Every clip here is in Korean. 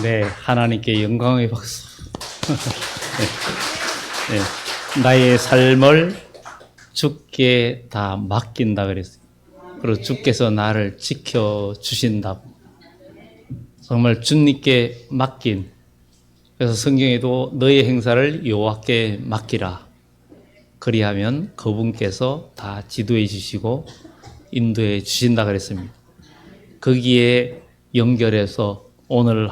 네, 하나님께 영광의 박수. 네, 네, 나의 삶을 주께 다 맡긴다 그랬어요. 그리고 주께서 나를 지켜주신다고. 정말 주님께 맡긴. 그래서 성경에도 너의 행사를 여호와께 맡기라. 그리하면 그분께서 다 지도해 주시고 인도해 주신다 그랬습니다. 거기에 연결해서 오늘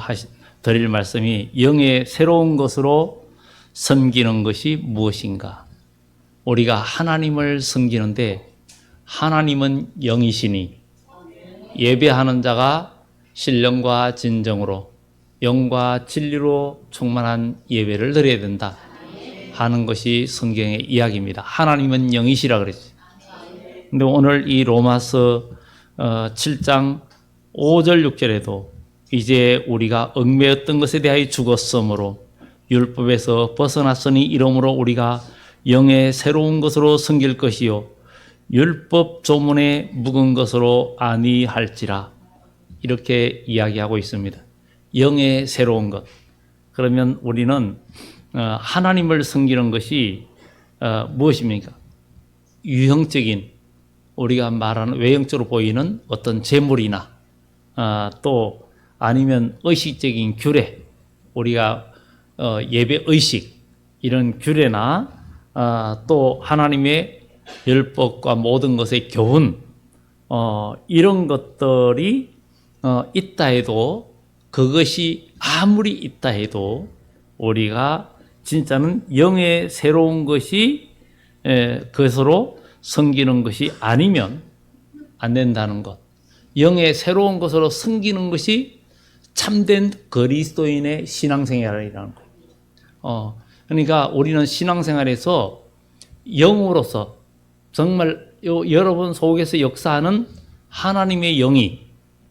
드릴 말씀이 영의 새로운 것으로 섬기는 것이 무엇인가? 우리가 하나님을 섬기는데 하나님은 영이시니 예배하는 자가 신령과 진정으로 영과 진리로 충만한 예배를 드려야 된다 하는 것이 성경의 이야기입니다. 하나님은 영이시라 그랬어요. 근데 오늘 이 로마서 7장 5절 6절에도 이제 우리가 얽매였던 것에 대하여 죽었으므로 율법에서 벗어났으니 이러므로 우리가 영의 새로운 것으로 섬길 것이요 율법 조문에 묵은 것으로 아니할지라 이렇게 이야기하고 있습니다. 영의 새로운 것. 그러면 우리는 하나님을 섬기는 것이 무엇입니까? 유형적인 우리가 말하는 외형적으로 보이는 어떤 제물이나 또 아니면 의식적인 규례, 우리가 예배 의식 이런 규례나 또 하나님의 율법과 모든 것의 교훈 이런 것들이 있다 해도 그것이 아무리 있다 해도 우리가 진짜는 영의 새로운 것이 그것으로 섬기는 것이 아니면 안 된다는 것. 영의 새로운 것으로 섬기는 것이 참된 그리스도인의 신앙생활이라는 거예요. 그러니까 우리는 신앙생활에서 영으로서 정말 여러분 속에서 역사하는 하나님의 영이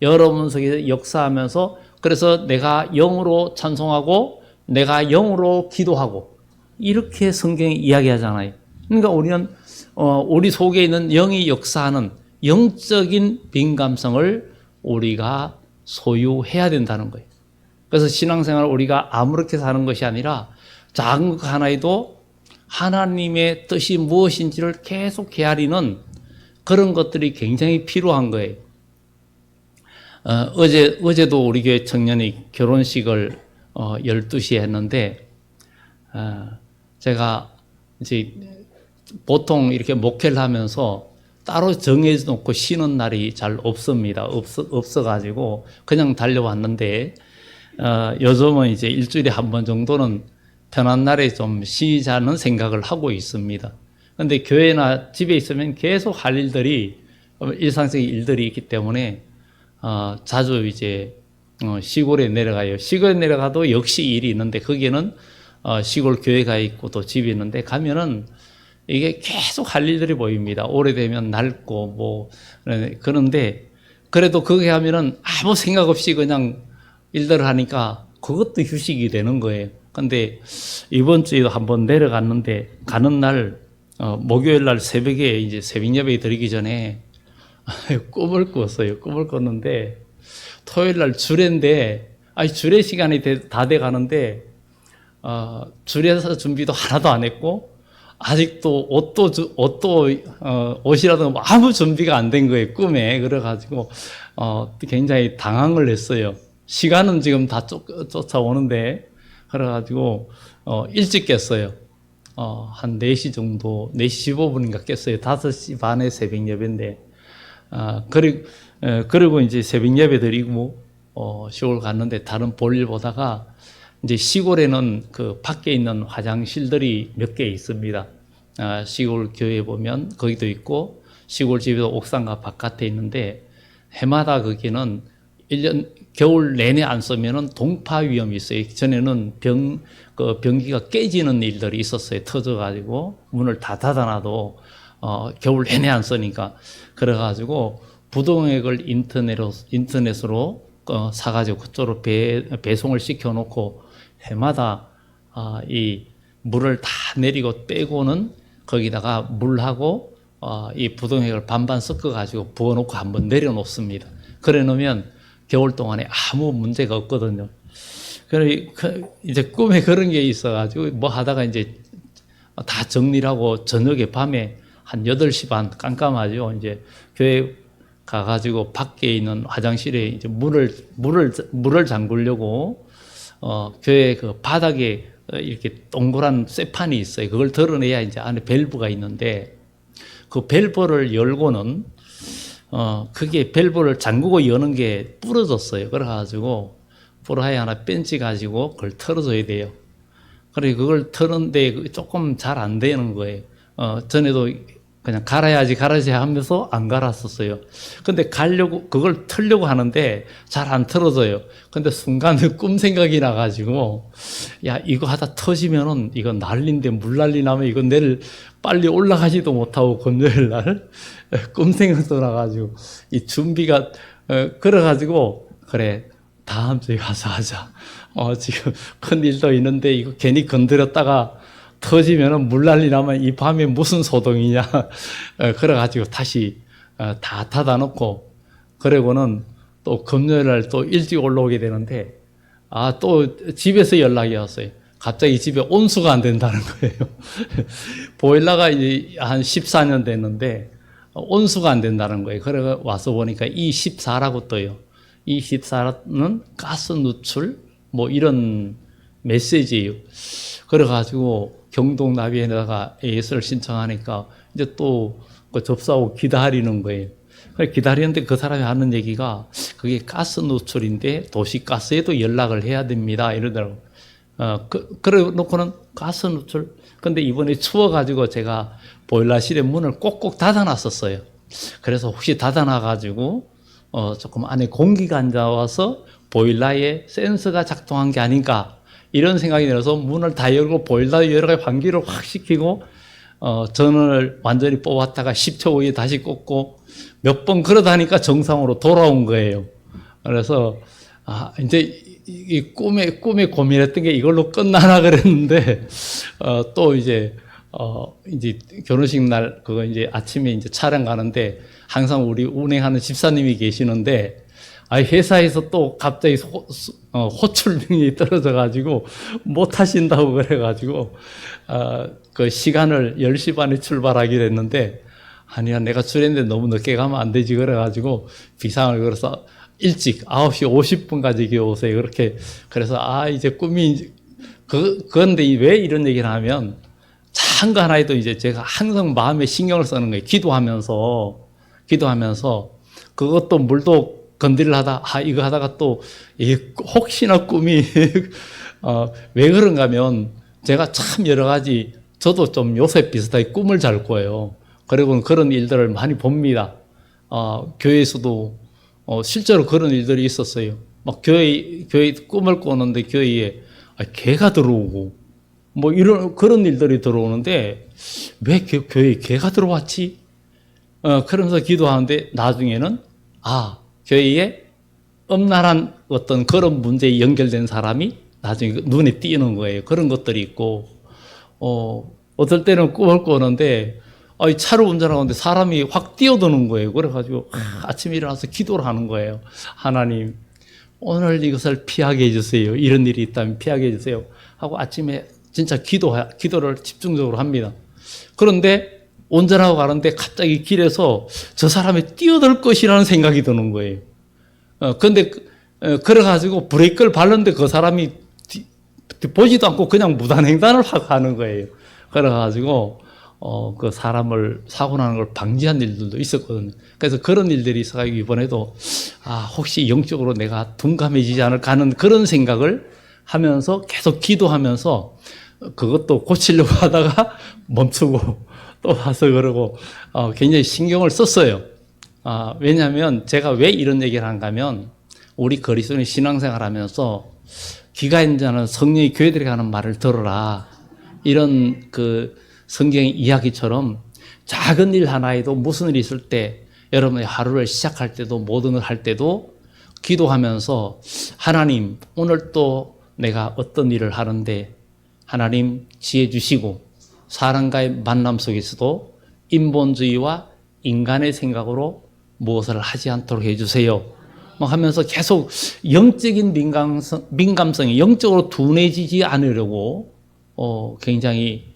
여러분 속에서 역사하면서 그래서 내가 영으로 찬송하고 내가 영으로 기도하고 이렇게 성경이 이야기하잖아요. 그러니까 우리는 우리 속에 있는 영이 역사하는 영적인 민감성을 우리가 소유해야 된다는 거예요. 그래서 신앙생활을 우리가 아무렇게 사는 것이 아니라 작은 것 하나에도 하나님의 뜻이 무엇인지를 계속 헤아리는 그런 것들이 굉장히 필요한 거예요. 어제도 우리 교회 청년이 결혼식을 12시에 했는데 제가 이제 보통 이렇게 목회를 하면서 따로 정해져 놓고 쉬는 날이 잘 없습니다. 없어가지고 그냥 달려왔는데 요즘은 이제 일주일에 한 번 정도는 편한 날에 좀 쉬자는 생각을 하고 있습니다. 그런데 교회나 집에 있으면 계속 할 일들이 일상적인 일들이 있기 때문에 자주 이제 시골에 내려가요. 시골에 내려가도 역시 일이 있는데 거기에는 시골 교회가 있고 또 집이 있는데 가면은 이게 계속 할 일들이 보입니다. 오래되면 낡고 뭐 그런데 그래도 거기 하면은 아무 생각 없이 그냥 일들을 하니까 그것도 휴식이 되는 거예요. 근데 이번 주에도 한번 내려갔는데 가는 날 목요일 날 새벽에 이제 새벽 예배 드리기 전에 꿈을 꿨어요. 꿈을 꿨는데 토요일 날 주례인데 주례 시간이 다 돼 가는데 주례서 준비도 하나도 안 했고 아직도 옷이라도 아무 준비가 안 된 거예요, 꿈에. 그래가지고, 굉장히 당황을 했어요. 시간은 지금 다 쫓아오는데, 그래가지고, 일찍 깼어요. 한 4시 정도, 4시 15분인가 깼어요. 5시 반에 새벽 예배인데, 그리고 이제 새벽 예배 드리고, 시골 갔는데 다른 볼일 보다가, 이제 시골에는 그 밖에 있는 화장실들이 몇 개 있습니다. 시골 교회 보면 거기도 있고 시골 집에도 옥상과 바깥에 있는데 해마다 거기는 1년 겨울 내내 안 쓰면은 동파 위험이 있어요. 전에는 변기가 깨지는 일들이 있었어요. 터져가지고 문을 다 닫아놔도 겨울 내내 안 쓰니까 그래가지고 부동액을 인터넷으로 사가지고 그쪽으로 배송을 시켜놓고 해마다 이 물을 다 내리고 빼고는 거기다가 물하고 이 부동액을 반반 섞어가지고 부어놓고 한번 내려놓습니다. 그래 놓으면 겨울 동안에 아무 문제가 없거든요. 그래, 이제 꿈에 그런 게 있어가지고 뭐 하다가 이제 다 정리를 하고 저녁에 밤에 한 8시 반 깜깜하죠. 이제 교회 가가지고 밖에 있는 화장실에 이제 물을 잠그려고 교회 그 바닥에 이렇게 동그란 쇠판이 있어요. 그걸 드러내야 이제 안에 밸브가 있는데 그 밸브를 열고는 그게 밸브를 잠그고 여는 게 부러졌어요. 그래가지고 브라이 하나 벤치 가지고 그걸 털어줘야 돼요. 그래 그걸 털는데 조금 잘 안 되는 거예요. 전에도 그냥 갈아야지 하면서 안 갈았었어요. 근데 그걸 털려고 하는데 잘 안 털어져요. 근데 순간에 꿈 생각이 나가지고, 야, 이거 하다 터지면은 이거 난리인데 물 난리 나면 이거 내일 빨리 올라가지도 못하고 금요일 날 꿈 생각도 나가지고, 이 준비가, 그래가지고, 그래, 다음 주에 가서 하자. 지금 큰 일도 있는데 이거 괜히 건드렸다가 터지면은 물 난리 나면 이 밤에 무슨 소동이냐. 그래가지고 다시 다 닫아 놓고, 그러고는 또 금요일 날 또 일찍 올라오게 되는데, 또 집에서 연락이 왔어요. 갑자기 집에 온수가 안 된다는 거예요. 보일러가 이제 한 14년 됐는데, 온수가 안 된다는 거예요. 그래 와서 보니까 E14라고 떠요. E14는 가스 누출, 뭐 이런 메시지예요. 그래가지고 경동나비에다가 AS를 신청하니까 이제 또 그 접수하고 기다리는 거예요. 기다리는데 그 사람이 하는 얘기가 그게 가스 누출인데 도시가스에도 연락을 해야 됩니다. 이러더라고요. 그래 놓고는 가스 누출. 근데 이번에 추워가지고 제가 보일러실에 문을 꼭꼭 닫아놨었어요. 그래서 혹시 닫아놔가지고 조금 안에 공기가 안 나와서 보일러에 센서가 작동한 게 아닌가 이런 생각이 들어서 문을 다 열고 보일러 여러 가지 환기를 확 시키고 전원을 완전히 뽑았다가 10초 후에 다시 꽂고 몇 번 그러다니까 정상으로 돌아온 거예요. 그래서 이제 이 꿈에 고민했던 게 이걸로 끝나나 그랬는데 또 이제 결혼식 날 그거 이제 아침에 이제 촬영 가는데 항상 우리 운행하는 집사님이 계시는데 회사에서 또 갑자기 호출병이 떨어져가지고 못 하신다고 그래가지고 그 시간을 10시 반에 출발하기로 했는데 아니야 내가 출했는데 너무 늦게 가면 안 되지 그래가지고 비상을 걸어서 일찍 9시 50분까지 오세요. 그렇게 그래서 이제 꿈이 그런데 왜 이런 얘기를 하면 작은 거 하나에도 이제 제가 항상 마음에 신경을 쓰는 거예요. 기도하면서 그것도 물도 건드리려 하다 이거 하다가 또 혹시나 꿈이 왜 그런가 하면 제가 참 여러 가지 저도 좀 요새 비슷하게 꿈을 잘 꿔요. 그리고 그런 일들을 많이 봅니다. 교회에서도 실제로 그런 일들이 있었어요. 막 교회 꿈을 꾸는데 교회에 개가 들어오고 뭐 이런 그런 일들이 들어오는데 왜 교회에 개가 들어왔지? 그러면서 기도하는데 나중에는 교회에 엄란한 어떤 그런 문제에 연결된 사람이 나중에 눈에 띄는 거예요. 그런 것들이 있고 어떨 때는 꿈을 꾸는데 차를 운전하는데 사람이 확 뛰어드는 거예요. 그래가지고 아침에 일어나서 기도를 하는 거예요. 하나님 오늘 이것을 피하게 해주세요. 이런 일이 있다면 피하게 해주세요. 하고 아침에 진짜 기도를 집중적으로 합니다. 그런데 운전하고 가는데 갑자기 길에서 저 사람이 뛰어들 것이라는 생각이 드는 거예요. 근데 그래가지고 브레이크를 밟는데 그 사람이 보지도 않고 그냥 무단횡단을 하는 거예요. 그래가지고 그 사람을 사고 나는 걸 방지한 일들도 있었거든요. 그래서 그런 일들이 있어가지고 이번에도 혹시 영적으로 내가 둔감해지지 않을까 하는 그런 생각을 하면서 계속 기도하면서 그것도 고치려고 하다가 멈추고 또 와서 그러고 굉장히 신경을 썼어요. 왜냐하면 제가 왜 이런 얘기를 하는가 하면 우리 그리스도인 신앙생활 하면서 귀가 있는 자는 성령이 교회들에게 하는 말을 들어라. 이런 그 성경의 이야기처럼 작은 일 하나에도 무슨 일이 있을 때 여러분의 하루를 시작할 때도 모든 걸 할 때도 기도하면서 하나님 오늘 또 내가 어떤 일을 하는데 하나님 지혜 주시고 사람과의 만남 속에서도 인본주의와 인간의 생각으로 무엇을 하지 않도록 해주세요. 뭐 하면서 계속 영적인 민감성이 영적으로 둔해지지 않으려고 굉장히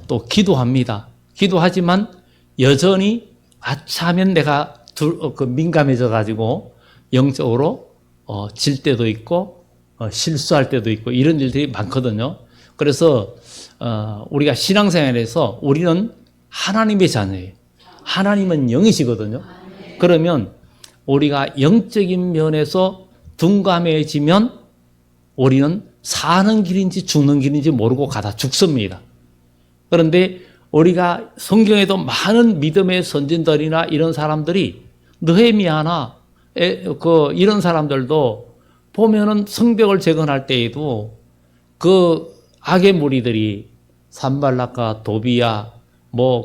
또 기도합니다. 기도하지만 여전히 아차하면 내가 민감해져 가지고 영적으로 질 때도 있고 실수할 때도 있고 이런 일들이 많거든요. 그래서 우리가 신앙생활에서 우리는 하나님의 자녀예요. 하나님은 영이시거든요. 그러면 우리가 영적인 면에서 둔감해지면 우리는 사는 길인지 죽는 길인지 모르고 가다 죽습니다. 그런데 우리가 성경에도 많은 믿음의 선진들이나 이런 사람들이 느헤미야나 이런 사람들도 보면은 성벽을 재건할 때에도 그 악의 무리들이 산발락과 도비야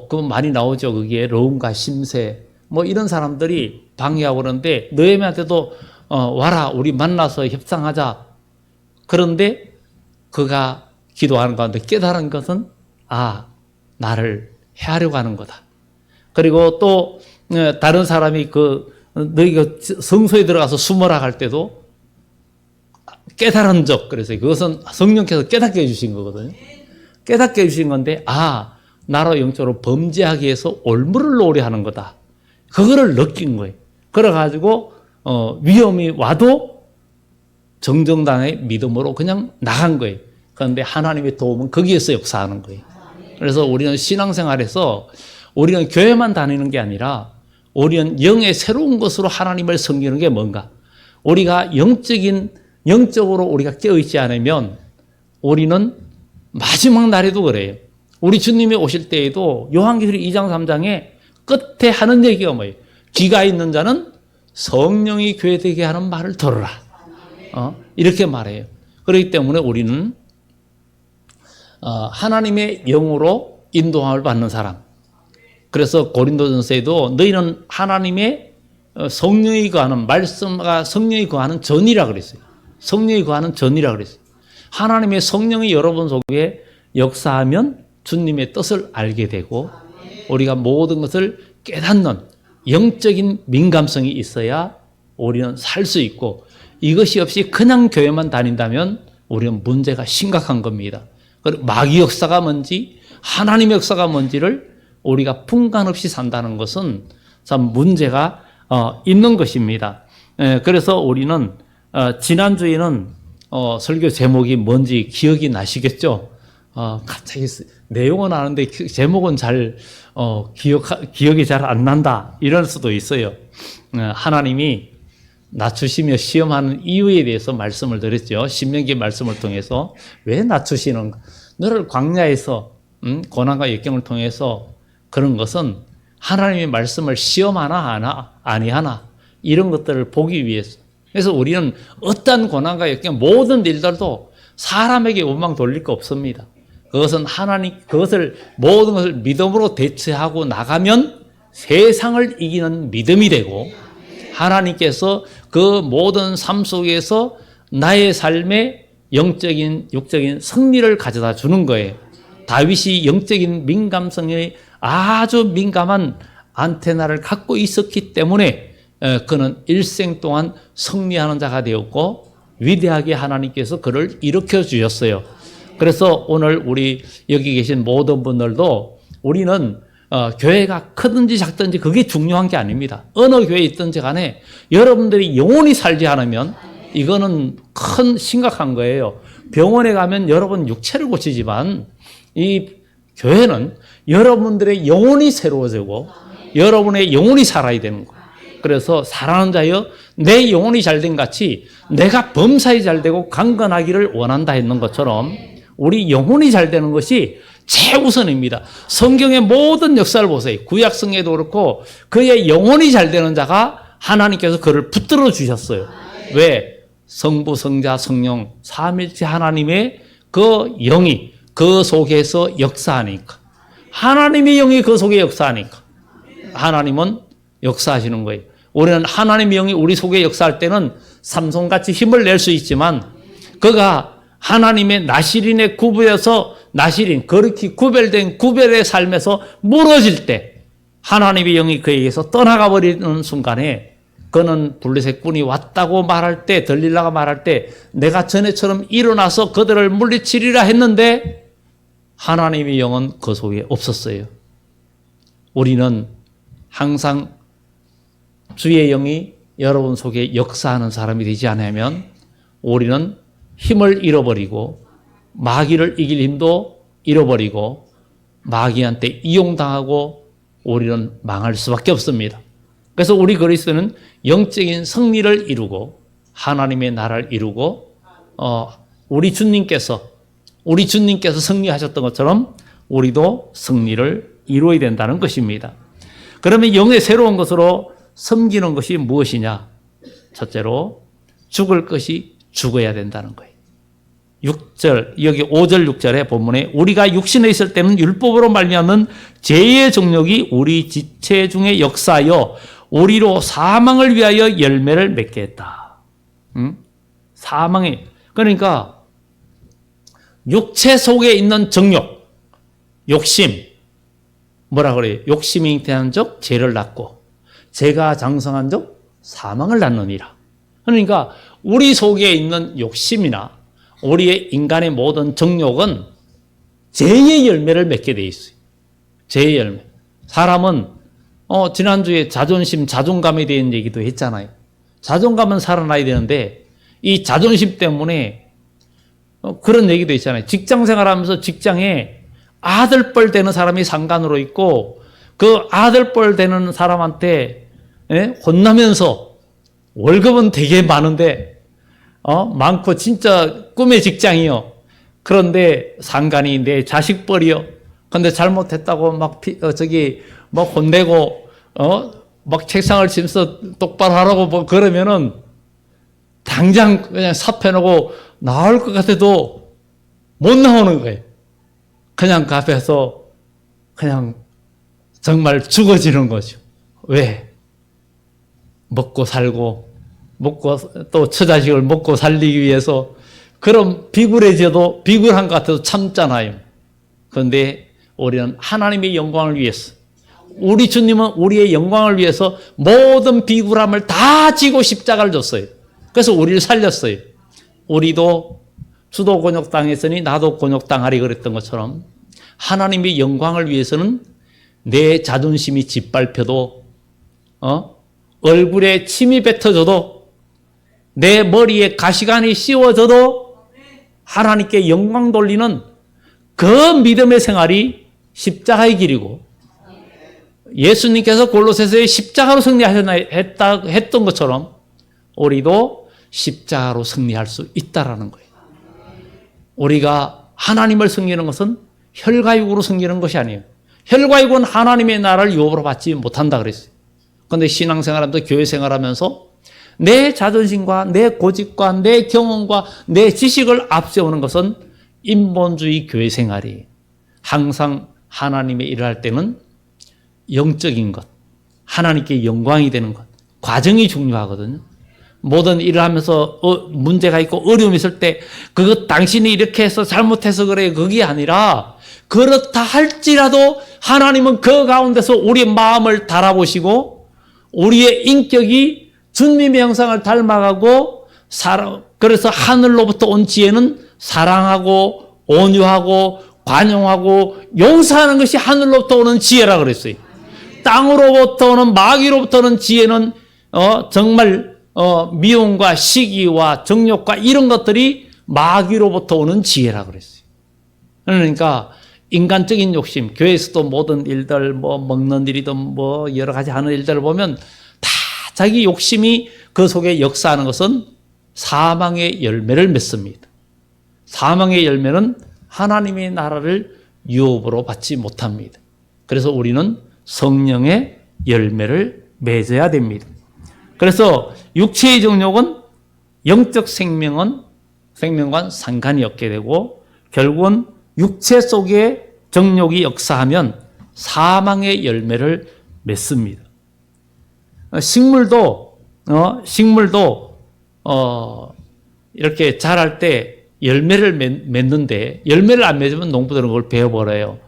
그 많이 나오죠. 거기에 르움과 심세 이런 사람들이 방해하고 그러는데 느헤미야한테도 와라 우리 만나서 협상하자. 그런데 그가 기도하는 가운데 깨달은 것은 나를 해하려고 하는 거다. 그리고 또 다른 사람이 너희가 성소에 들어가서 숨어라 할 때도 깨달은 적, 그래서 그것은 성령께서 깨닫게 해주신 거거든요. 깨닫게 해주신 건데 나로 영적으로 범죄하기 위해서 올무를 놓으려 하는 거다. 그거를 느낀 거예요. 그래가지고 위험이 와도 정정당의 믿음으로 그냥 나간 거예요. 그런데 하나님의 도움은 거기에서 역사하는 거예요. 그래서 우리는 신앙생활에서 우리는 교회만 다니는 게 아니라 우리는 영의 새로운 것으로 하나님을 섬기는 게 뭔가? 우리가 영적으로 우리가 깨어있지 않으면 우리는 마지막 날에도 그래요. 우리 주님이 오실 때에도 요한계시록 2장 3장에 끝에 하는 얘기가 뭐예요? 귀가 있는 자는 성령이 교회되게 하는 말을 들으라. 이렇게 말해요. 그렇기 때문에 우리는 하나님의 영으로 인도함을 받는 사람. 그래서 고린도전서에도 너희는 하나님의 성령이 거하는 말씀과 성령이 거하는 전이라 그랬어요. 성령이 거하는 전이라 그랬어요. 하나님의 성령이 여러분 속에 역사하면 주님의 뜻을 알게 되고 우리가 모든 것을 깨닫는 영적인 민감성이 있어야 우리는 살 수 있고 이것이 없이 그냥 교회만 다닌다면 우리는 문제가 심각한 겁니다. 그리고 마귀 역사가 뭔지 하나님의 역사가 뭔지를 우리가 분간 없이 산다는 것은 참 문제가 있는 것입니다. 그래서 우리는 지난주에는 설교 제목이 뭔지 기억이 나시겠죠? 갑자기 내용은 아는데 제목은 잘 기억이 잘 안 난다 이럴 수도 있어요. 하나님이 낮추시며 시험하는 이유에 대해서 말씀을 드렸죠. 신명기 말씀을 통해서 왜 낮추시는가? 너를 광야에서 고난과 역경을 통해서 그런 것은 하나님의 말씀을 시험하나 아니하나 이런 것들을 보기 위해서. 그래서 우리는 어떤 고난과 역경 모든 일들도 사람에게 원망 돌릴 거 없습니다. 그것을 모든 것을 믿음으로 대처하고 나가면 세상을 이기는 믿음이 되고 하나님께서 그 모든 삶 속에서 나의 삶에 영적인 육적인 승리를 가져다 주는 거예요. 다윗이 영적인 민감성에 아주 민감한 안테나를 갖고 있었기 때문에 그는 일생 동안 승리하는 자가 되었고 위대하게 하나님께서 그를 일으켜 주셨어요. 그래서 오늘 우리 여기 계신 모든 분들도 우리는 교회가 크든지 작든지 그게 중요한 게 아닙니다. 어느 교회에 있든지 간에 여러분들이 영원히 살지 않으면 이거는 큰 심각한 거예요. 병원에 가면 여러분 육체를 고치지만 이 교회는 여러분들의 영혼이 새로워지고 여러분의 영혼이 살아야 되는 거예요. 그래서 사랑하는 자여 내 영혼이 잘된 같이 내가 범사에 잘되고 강건하기를 원한다 했는 것처럼 우리 영혼이 잘 되는 것이 최우선입니다. 성경의 모든 역사를 보세요. 구약성에도 그렇고 그의 영혼이 잘 되는 자가 하나님께서 그를 붙들어 주셨어요. 왜? 성부, 성자, 성령 삼일체 하나님의 그 영이 그 속에서 역사하니까. 하나님의 영이 그 속에 역사하니까. 하나님은 역사하시는 거예요. 우리는 하나님의 영이 우리 속에 역사할 때는 삼손같이 힘을 낼 수 있지만 그가 하나님의 나시린에 구부여서 나시린, 거룩히 구별된 구별의 삶에서 무너질 때 하나님의 영이 그에게서 떠나가 버리는 순간에 그는 블레셋 군이 왔다고 말할 때, 들릴라가 말할 때 내가 전에처럼 일어나서 그들을 물리치리라 했는데 하나님의 영은 그 속에 없었어요. 우리는 항상 주의 영이 여러분 속에 역사하는 사람이 되지 않으면 우리는 힘을 잃어버리고 마귀를 이길 힘도 잃어버리고 마귀한테 이용당하고 우리는 망할 수밖에 없습니다. 그래서 우리 그리스도는 영적인 승리를 이루고 하나님의 나라를 이루고 우리 주님께서 승리하셨던 것처럼 우리도 승리를 이루어야 된다는 것입니다. 그러면 영의 새로운 것으로 섬기는 것이 무엇이냐? 첫째로 죽을 것이 죽어야 된다는 거예요. 6절, 여기 5절 6절의 본문에 우리가 육신에 있을 때는 율법으로 말미암는 죄의 정욕이 우리 지체 중에 역사하여 우리로 사망을 위하여 열매를 맺게 했다. 사망에, 그러니까 육체 속에 있는 정욕, 욕심, 뭐라 그래요? 욕심이 잉태한 적 죄를 낳고 죄가 장성한 적 사망을 낳느니라. 그러니까 우리 속에 있는 욕심이나 우리의 인간의 모든 정욕은 죄의 열매를 맺게 돼 있어요. 죄의 열매. 사람은 지난주에 자존심, 자존감에 대한 얘기도 했잖아요. 자존감은 살아나야 되는데 이 자존심 때문에 그런 얘기도 있잖아요. 직장 생활하면서 직장에 아들뻘 되는 사람이 상관으로 있고 그 아들뻘 되는 사람한테 혼나면서 월급은 되게 많은데 많고 진짜 꿈의 직장이요. 그런데 상관이 내 자식뻘이요. 근데 잘못했다고 막 혼내고 막 책상을 치면서 똑바로 하라고 뭐 그러면은 당장 그냥 사표내고 나올 것 같아도 못 나오는 거예요. 그냥 그 앞에서 그냥 정말 죽어지는 거죠. 왜? 먹고 살고 또 처자식을 먹고 살리기 위해서 그럼 비굴해져도 비굴한 것 같아도 참잖아요. 그런데 우리는 하나님의 영광을 위해서 우리 주님은 우리의 영광을 위해서 모든 비굴함을 다 지고 십자가를 줬어요. 그래서 우리를 살렸어요. 우리도 주도 곤욕당했으니 나도 곤욕당하리 그랬던 것처럼 하나님의 영광을 위해서는 내 자존심이 짓밟혀도 얼굴에 침이 뱉어져도 내 머리에 가시관이 씌워져도 하나님께 영광 돌리는 그 믿음의 생활이 십자가의 길이고 예수님께서 골로새서에 십자가로 했던 것처럼 우리도 십자가로 승리할 수 있다라는 거예요. 우리가 하나님을 섬기는 것은 혈과 육으로 섬기는 것이 아니에요. 혈과 육은 하나님의 나라를 유업으로 받지 못한다 그랬어요. 그런데 신앙생활하면서 교회 생활하면서 내 자존심과 내 고집과 내 경험과 내 지식을 앞세우는 것은 인본주의 교회 생활이에요. 항상 하나님의 일을 할 때는 영적인 것, 하나님께 영광이 되는 것, 과정이 중요하거든요. 모든 일을 하면서 문제가 있고 어려움이 있을 때 그것 당신이 이렇게 해서 잘못해서 그래 그게 아니라 그렇다 할지라도 하나님은 그 가운데서 우리의 마음을 달아보시고 우리의 인격이 주님의 형상을 닮아가고 그래서 하늘로부터 온 지혜는 사랑하고 온유하고 관용하고 용서하는 것이 하늘로부터 오는 지혜라 그랬어요. 땅으로부터 오는 마귀로부터 오는 지혜는 정말 미움과 시기와 정욕과 이런 것들이 마귀로부터 오는 지혜라 그랬어요. 그러니까 인간적인 욕심, 교회에서도 모든 일들, 뭐 먹는 일이든 뭐 여러 가지 하는 일들을 보면 다 자기 욕심이 그 속에 역사하는 것은 사망의 열매를 맺습니다. 사망의 열매는 하나님의 나라를 유업으로 받지 못합니다. 그래서 우리는 성령의 열매를 맺어야 됩니다. 그래서 육체의 정욕은 영적 생명과 상관이 없게 되고 결국은 육체 속에 정욕이 역사하면 사망의 열매를 맺습니다. 식물도 이렇게 자랄 때 열매를 맺는데 열매를 안 맺으면 농부들은 그걸 베어버려요.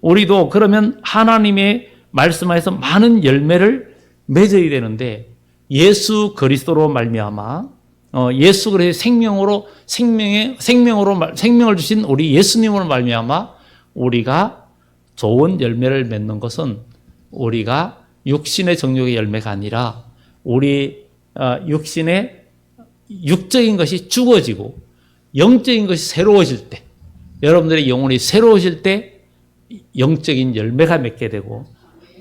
우리도 그러면 하나님의 말씀하에서 많은 열매를 맺어야 되는데 예수 그리스도로 말미암아 예수 그리스도의 생명을 주신 우리 예수님으로 말미암아 우리가 좋은 열매를 맺는 것은 우리가 육신의 정욕의 열매가 아니라 우리 육신의 육적인 것이 죽어지고 영적인 것이 새로워질 때, 여러분들의 영혼이 새로워질 때 영적인 열매가 맺게 되고,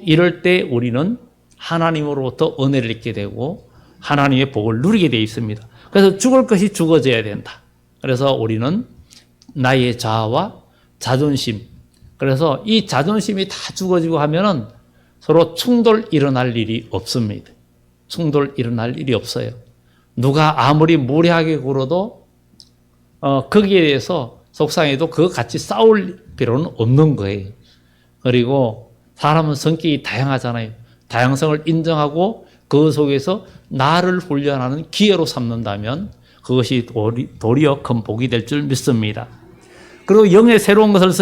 이럴 때 우리는 하나님으로부터 은혜를 얻게 되고 하나님의 복을 누리게 되어 있습니다. 그래서 죽을 것이 죽어져야 된다. 그래서 우리는 나의 자아와 자존심, 그래서 이 자존심이 다 죽어지고 하면은 서로 충돌 일어날 일이 없습니다. 충돌 일어날 일이 없어요. 누가 아무리 무례하게 굴어도 거기에 대해서 속상해도 그거 같이 싸울 필요는 없는 거예요. 그리고 사람은 성격이 다양하잖아요. 다양성을 인정하고 그 속에서 나를 훈련하는 기회로 삼는다면 그것이 도리어 큰 복이 될 줄 믿습니다. 그리고 영의 새로운 것을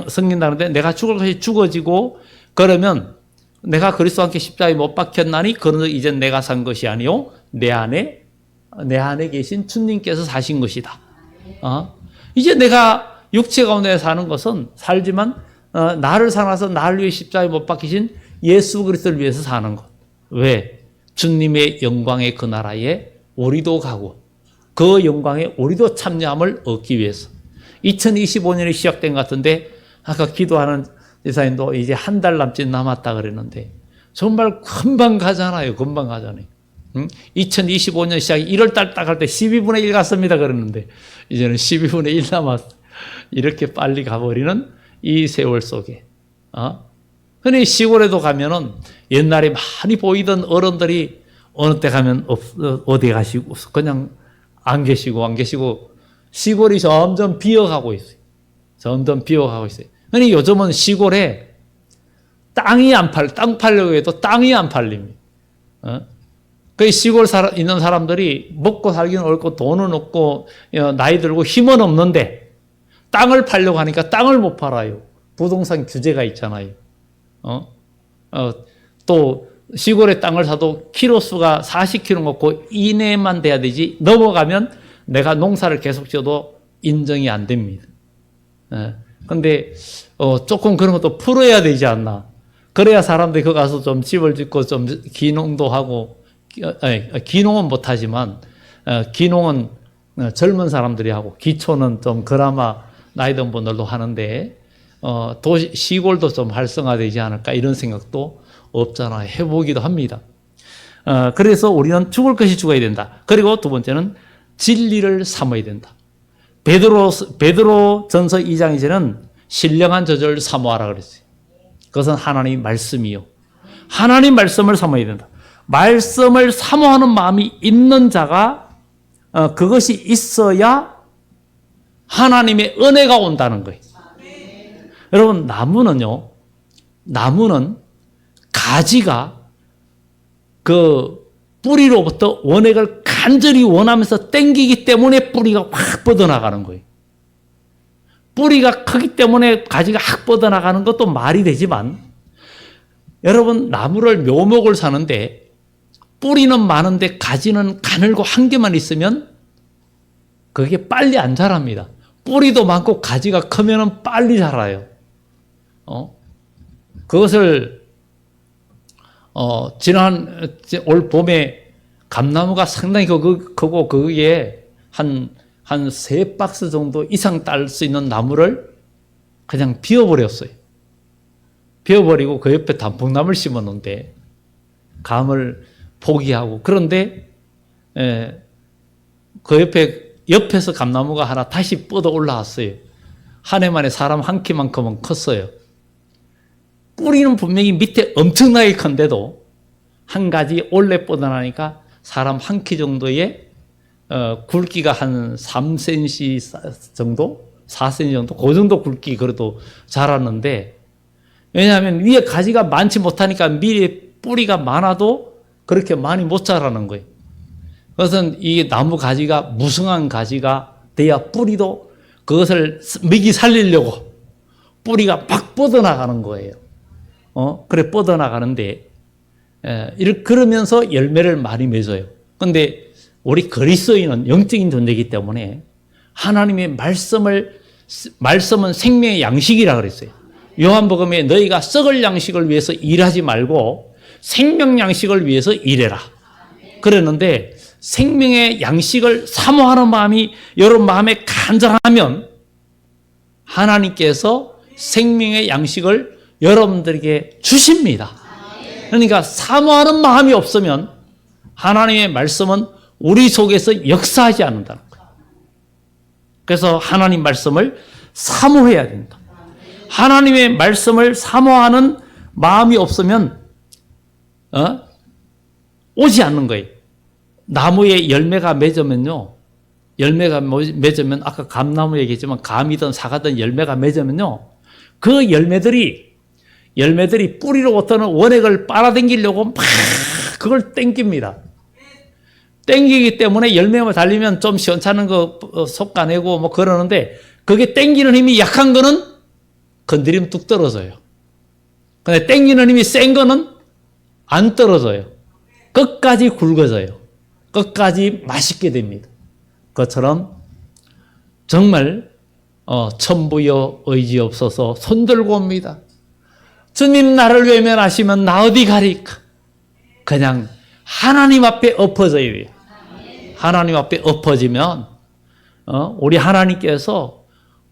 섬긴다는데 내가 죽을 것이 죽어지고 그러면 내가 그리스도와 함께 십자가에 못 박혔나니 그는 이제 내가 산 것이 아니요 내 안에 계신 주님께서 사신 것이다. 이제 내가 육체 가운데 사는 것은 살지만 나를 살아서 나를 위해 십자가에 못 박히신 예수 그리스도를 위해서 사는 것. 왜? 주님의 영광의 그 나라에 우리도 가고 그 영광에 우리도 참여함을 얻기 위해서. 2025년이 시작된 것 같은데 아까 기도하는 지사님도 이제 한 달 남짓 남았다 그랬는데 정말 금방 가잖아요. 금방 가잖아요. 2025년 시작 1월 달 딱 할 때 12분의 1 갔습니다 그랬는데 이제는 12분의 1 남았어. 이렇게 빨리 가버리는 이 세월 속에. 흔히 시골에도 가면은 옛날에 많이 보이던 어른들이 어느 때 가면 어디 가시고 그냥 안 계시고 시골이 점점 비어가고 있어요. 점점 비어가고 있어요. 흔히 요즘은 시골에 땅 팔려고 해도 땅이 안 팔립니다. 그 시골 있는 사람들이 먹고 살기는 어렵고 돈은 없고 나이 들고 힘은 없는데 땅을 팔려고 하니까 땅을 못 팔아요. 부동산 규제가 있잖아요. 또 시골에 땅을 사도 키로수가 40km 먹고 이내만 돼야 되지 넘어가면 내가 농사를 계속 지어도 인정이 안 됩니다. 근데 조금 그런 것도 풀어야 되지 않나. 그래야 사람들이 거기 가서 좀 집을 짓고 좀 기농도 하고, 기농은 못하지만 기농은 젊은 사람들이 하고 기초는 좀 그나마 나이 든 분들도 하는데 시골도 좀 활성화되지 않을까 이런 생각도 없잖아. 해보기도 합니다. 그래서 우리는 죽을 것이 죽어야 된다. 그리고 두 번째는 진리를 삼아야 된다. 베드로 전서 2장 2절은 신령한 저절을 사모하라 그랬어요. 그것은 하나님의 말씀이요. 하나님 말씀을 사모해야 된다. 말씀을 사모하는 마음이 있는 자가 그것이 있어야 하나님의 은혜가 온다는 거예요. 여러분 나무는 가지가 그 뿌리로부터 원액을 간절히 원하면서 땡기기 때문에 뿌리가 확 뻗어나가는 거예요. 뿌리가 크기 때문에 가지가 확 뻗어나가는 것도 말이 되지만 여러분 나무를 묘목을 사는데 뿌리는 많은데 가지는 가늘고 한 개만 있으면 그게 빨리 안 자랍니다. 뿌리도 많고 가지가 크면 빨리 자라요. 그것을 지난 올 봄에 감나무가 상당히 크고 거기에 한 3박스 정도 이상 딸 수 있는 나무를 그냥 비워버렸어요. 비워버리고 그 옆에 단풍나무를 심었는데 감을 포기하고 그런데 그 옆에서 감나무가 하나 다시 뻗어 올라왔어요. 한 해 만에 사람 한 키만큼은 컸어요. 뿌리는 분명히 밑에 엄청나게 큰데도 한 가지 올래 뻗어나니까 사람 한 키 정도의 굵기가 한 3cm 정도? 4cm 정도? 그 정도 굵기 그래도 자랐는데 왜냐하면 위에 가지가 많지 못하니까 미리 뿌리가 많아도 그렇게 많이 못 자라는 거예요. 그것은 이 나무 가지가 무성한 가지가 돼야 뿌리도 그것을 먹이 살리려고 뿌리가 막 뻗어나가는 거예요. 그래 뻗어나가는데 그러면서 열매를 많이 맺어요. 그런데 우리 그리스도인은 영적인 존재이기 때문에 하나님의 말씀은 생명의 양식이라 그랬어요. 요한복음에 너희가 썩을 양식을 위해서 일하지 말고 생명 양식을 위해서 일해라 그랬는데, 생명의 양식을 사모하는 마음이 여러분 마음에 간절하면 하나님께서 생명의 양식을 여러분들에게 주십니다. 그러니까 사모하는 마음이 없으면 하나님의 말씀은 우리 속에서 역사하지 않는다는 거예요. 그래서 하나님 말씀을 사모해야 된다. 하나님의 말씀을 사모하는 마음이 없으면 오지 않는 거예요. 나무에 열매가 맺으면요, 열매가 맺으면 아까 감나무 얘기했지만 감이든 사과든 열매가 맺으면요, 그 열매들이 뿌리로부터는 원액을 빨아당기려고 막 그걸 땡깁니다. 땡기기 때문에 열매만 달리면 좀 시원찮은 거 솎아내고 뭐 그러는데, 그게 땡기는 힘이 약한 거는 건드리면 뚝 떨어져요. 근데 땡기는 힘이 센 거는 안 떨어져요. 끝까지 굵어져요. 끝까지 맛있게 됩니다. 그것처럼 정말 천부여 의지없어서 손들고 옵니다. 주님 나를 외면하시면 나 어디 가리까? 그냥 하나님 앞에 엎어져야 돼요. 하나님 앞에 엎어지면 우리 하나님께서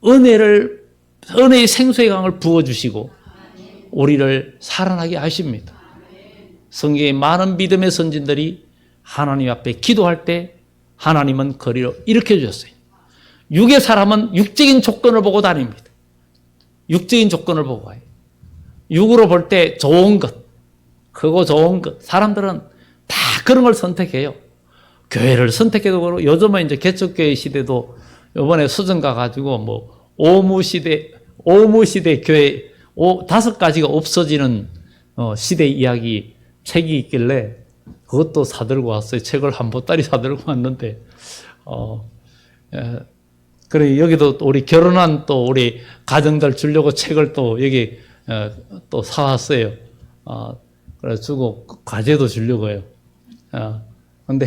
은혜의 생수의 강을 부어주시고 우리를 살아나게 하십니다. 성경에 많은 믿음의 선진들이 하나님 앞에 기도할 때 하나님은 거리로 일으켜 주셨어요. 육의 사람은 육적인 조건을 보고 다닙니다. 육적인 조건을 보고 가요. 육으로 볼 때 좋은 것, 크고 좋은 것, 사람들은 다 그런 걸 선택해요. 교회를 선택해도 그렇고, 요즘은 이제 개척교회 시대도 이번에 수정 가가지고 뭐 오무시대 교회 5가지가 없어지는 시대 이야기 책이 있길래 그것도 사들고 왔어요. 책을 한 보따리 사들고 왔는데, 그래, 여기도 우리 결혼한 또 우리 가정들 주려고 책을 또 여기 또 사왔어요. 그래 주고 과제도 주려고요. 근데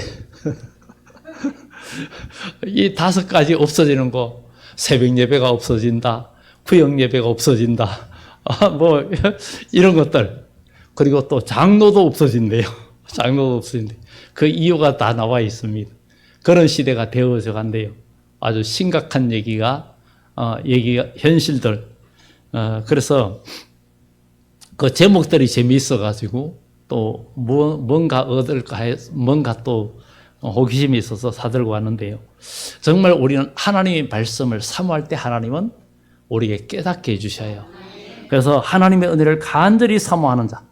이 5가지 없어지는 거, 새벽 예배가 없어진다, 구역 예배가 없어진다, 뭐 이런 것들, 그리고 또 장로도 없어진대요. 장로도 없어진대. 그 이유가 다 나와 있습니다. 그런 시대가 되어져 간대요. 아주 심각한 얘기가 현실들. 그래서 그 제목들이 재미있어가지고 또 뭔가 얻을까 해서 뭔가 또 호기심이 있어서 사들고 왔는데요. 정말 우리는 하나님의 말씀을 사모할 때 하나님은 우리에게 깨닫게 해주셔요. 그래서 하나님의 은혜를 간절히 사모하는 자,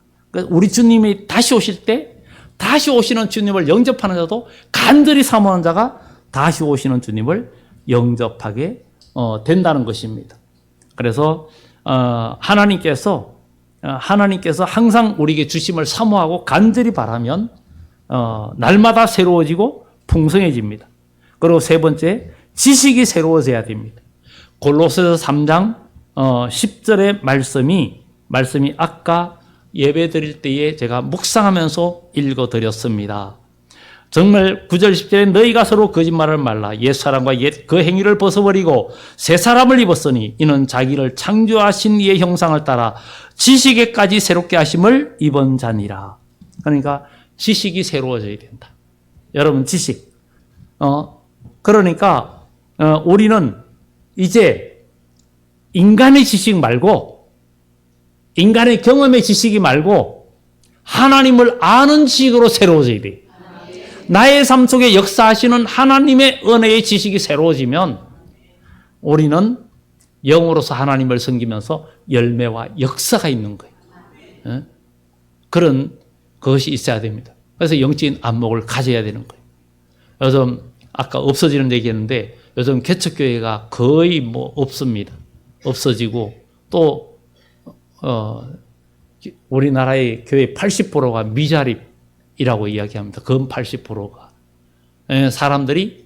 우리 주님이 다시 오실 때 다시 오시는 주님을 영접하는 자도 간절히 사모하는 자가 다시 오시는 주님을 영접하게 된다는 것입니다. 그래서 하나님께서 항상 우리에게 주심을 사모하고 간절히 바라면 날마다 새로워지고 풍성해집니다. 그리고 세 번째, 지식이 새로워져야 됩니다. 골로새서 3장 10절의 말씀이 아까 예배 드릴 때에 제가 묵상하면서 읽어드렸습니다. 정말 9절 10절에 너희가 서로 거짓말을 말라. 옛사람과 옛 그 행위를 벗어버리고 새 사람을 입었으니 이는 자기를 창조하신 이의 형상을 따라 지식에까지 새롭게 하심을 입은 자니라. 그러니까 지식이 새로워져야 된다. 여러분, 지식. 그러니까 우리는 이제 인간의 지식 말고, 인간의 경험의 지식이 말고 하나님을 아는 지식으로 새로워져야 돼. 나의 삶 속에 역사하시는 하나님의 은혜의 지식이 새로워지면 우리는 영으로서 하나님을 섬기면서 열매와 역사가 있는 거예요. 그런 것이 있어야 됩니다. 그래서 영적인 안목을 가져야 되는 거예요. 요즘 아까 없어지는 얘기했는데 요즘 개척교회가 거의 뭐 없습니다. 없어지고 또 우리나라의 교회 80%가 미자립이라고 이야기합니다. 그 80%가. 사람들이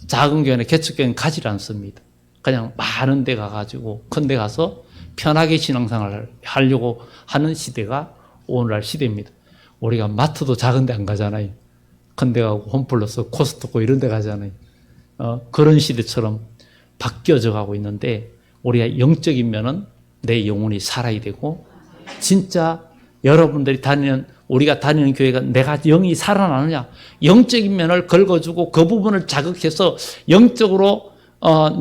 작은 교회나 개척교회는 가지 않습니다. 그냥 많은 데 가가지고 큰 데 가서 편하게 신앙생활을 하려고 하는 시대가 오늘날 시대입니다. 우리가 마트도 작은 데 안 가잖아요. 큰 데 가고 홈플러스, 코스트코 이런 데 가잖아요. 그런 시대처럼 바뀌어져 가고 있는데 우리가 영적인 면은 내 영혼이 살아야 되고 진짜 여러분들이 우리가 다니는 교회가 내가 영이 살아나느냐 영적인 면을 긁어주고 그 부분을 자극해서 영적으로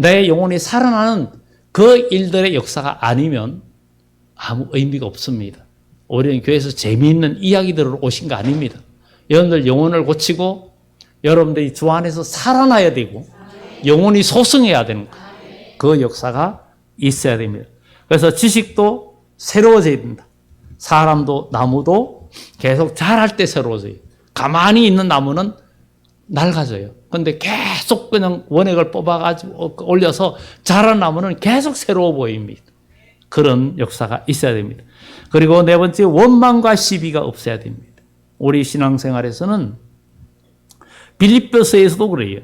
내 영혼이 살아나는 그 일들의 역사가 아니면 아무 의미가 없습니다. 우리는 교회에서 재미있는 이야기들을 오신 거 아닙니다. 여러분들 영혼을 고치고 여러분들이 주 안에서 살아나야 되고 영혼이 소성해야 되는 거예요. 그 역사가 있어야 됩니다. 그래서 지식도 새로워져야 된다. 사람도 나무도 계속 자랄 때 새로워져요. 가만히 있는 나무는 낡아져요. 근데 계속 그냥 원액을 뽑아가지고 올려서 자란 나무는 계속 새로워 보입니다. 그런 역사가 있어야 됩니다. 그리고 네 번째, 원망과 시비가 없어야 됩니다. 우리 신앙생활에서는 빌립보서에서도 그래요.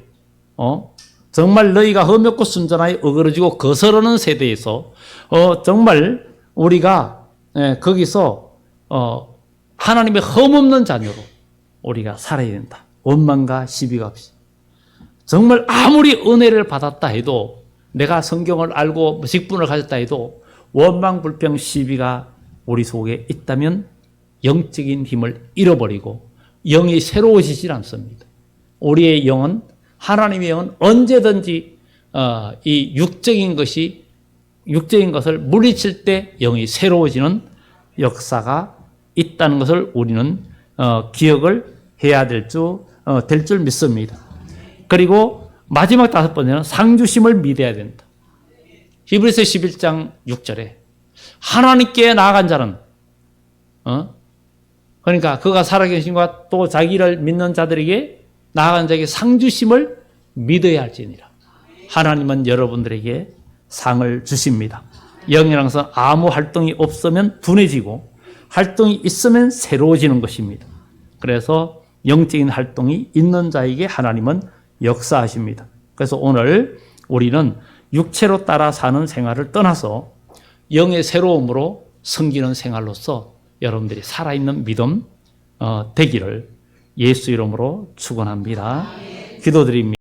정말 너희가 험했고 순전하여 어그러지고 거스르는 세대에서 정말 우리가 거기서 하나님의 흠없는 자녀로 우리가 살아야 된다. 원망과 시비가 없이. 정말 아무리 은혜를 받았다 해도 내가 성경을 알고 직분을 가졌다 해도 원망, 불평, 시비가 우리 속에 있다면 영적인 힘을 잃어버리고 영이 새로워지질 않습니다. 우리의 영은 하나님의 영은 언제든지 이 육적인 것을 물리칠 때 영이 새로워지는 역사가 있다는 것을 우리는 기억을 해야 될 줄 믿습니다. 그리고 마지막 다섯 번째는 상주심을 믿어야 된다. 히브리서 11장 6절에 하나님께 나아간 자는 그러니까 그가 살아계신과 또 자기를 믿는 자들에게 나아간 자에게 상주심을 믿어야 할지니라. 하나님은 여러분들에게 상을 주십니다. 영이랑선 아무 활동이 없으면 둔해지고 활동이 있으면 새로워지는 것입니다. 그래서 영적인 활동이 있는 자에게 하나님은 역사하십니다. 그래서 오늘 우리는 육체로 따라 사는 생활을 떠나서 영의 새로움으로 섬기는 생활로서 여러분들이 살아있는 믿음 되기를 예수 이름으로 축원합니다. 기도드립니다.